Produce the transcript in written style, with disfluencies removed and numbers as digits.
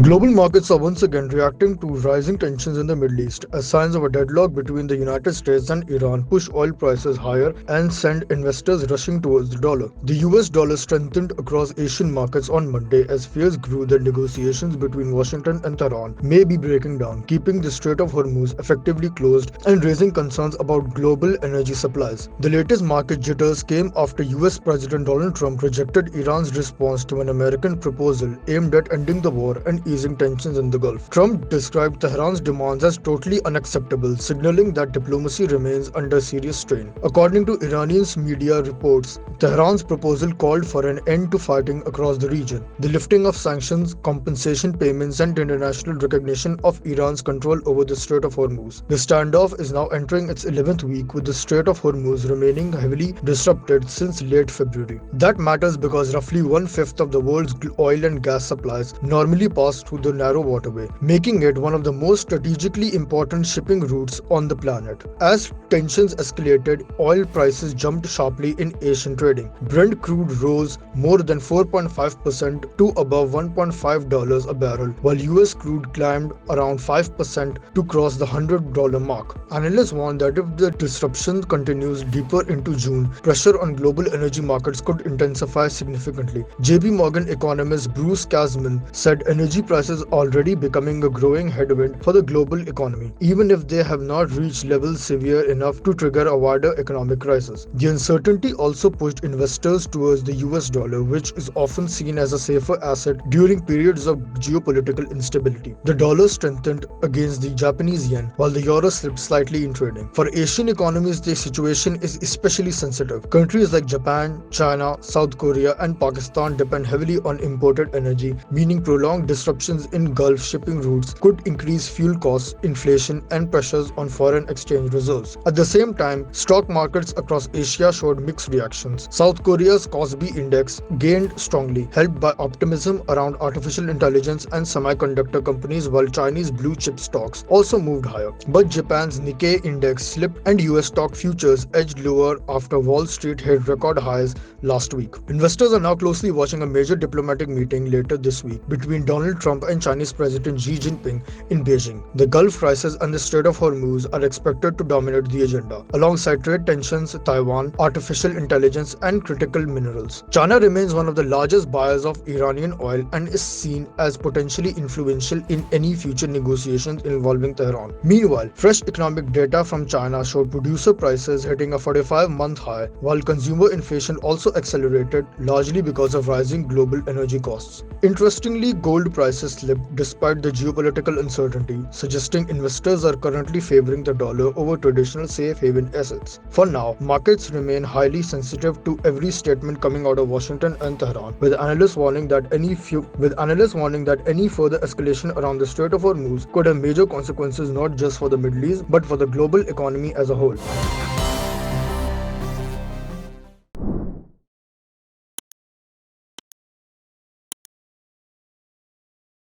Global markets are once again reacting to rising tensions in the Middle East as signs of a deadlock between the United States and Iran push oil prices higher and send investors rushing towards the dollar. The US dollar strengthened across Asian markets on Monday as fears grew that negotiations between Washington and Tehran may be breaking down, keeping the Strait of Hormuz effectively closed and raising concerns about global energy supplies. The latest market jitters came after US President Donald Trump rejected Iran's response to an American proposal aimed at ending the war and easing tensions in the Gulf. Trump described Tehran's demands as totally unacceptable, signaling that diplomacy remains under serious strain. According to Iranian media reports, Tehran's proposal called for an end to fighting across the region, the lifting of sanctions, compensation payments, and international recognition of Iran's control over the Strait of Hormuz. The standoff is now entering its 11th week, with the Strait of Hormuz remaining heavily disrupted since late February. That matters because roughly one-fifth of the world's oil and gas supplies normally pass through the narrow waterway, making it one of the most strategically important shipping routes on the planet. As tensions escalated, oil prices jumped sharply in Asian trading. Brent crude rose more than 4.5% to above $1.5 a barrel, while US crude climbed around 5% to cross the $100 mark. Analysts warn that if the disruption continues deeper into June, pressure on global energy markets could intensify significantly. JP Morgan economist Bruce Kasman said energy prices already becoming a growing headwind for the global economy, even if they have not reached levels severe enough to trigger a wider economic crisis. The uncertainty also pushed investors towards the US dollar, which is often seen as a safer asset during periods of geopolitical instability. The dollar strengthened against the Japanese yen, while the euro slipped slightly in trading. For Asian economies, the situation is especially sensitive. Countries like Japan, China, South Korea, and Pakistan depend heavily on imported energy, meaning prolonged disruptions in Gulf shipping routes could increase fuel costs, inflation, and pressures on foreign exchange reserves. At the same time, stock markets across Asia showed mixed reactions. South Korea's Kospi index gained strongly, helped by optimism around artificial intelligence and semiconductor companies, while Chinese blue chip stocks also moved higher. But Japan's Nikkei index slipped and US stock futures edged lower after Wall Street hit record highs last week. Investors are now closely watching a major diplomatic meeting later this week between Donald Trump and Chinese President Xi Jinping in Beijing. The Gulf crisis and the Strait of Hormuz are expected to dominate the agenda, alongside trade tensions, Taiwan, artificial intelligence, and critical minerals. China remains one of the largest buyers of Iranian oil and is seen as potentially influential in any future negotiations involving Tehran. Meanwhile, fresh economic data from China showed producer prices hitting a 45-month high, while consumer inflation also accelerated, largely because of rising global energy costs. Interestingly, gold prices slipped despite the geopolitical uncertainty, suggesting investors are currently favoring the dollar over traditional safe haven assets. For now, markets remain highly sensitive to every statement coming out of Washington and Tehran, with analysts warning that any further escalation around the Strait of Hormuz could have major consequences not just for the Middle East but for the global economy as a whole.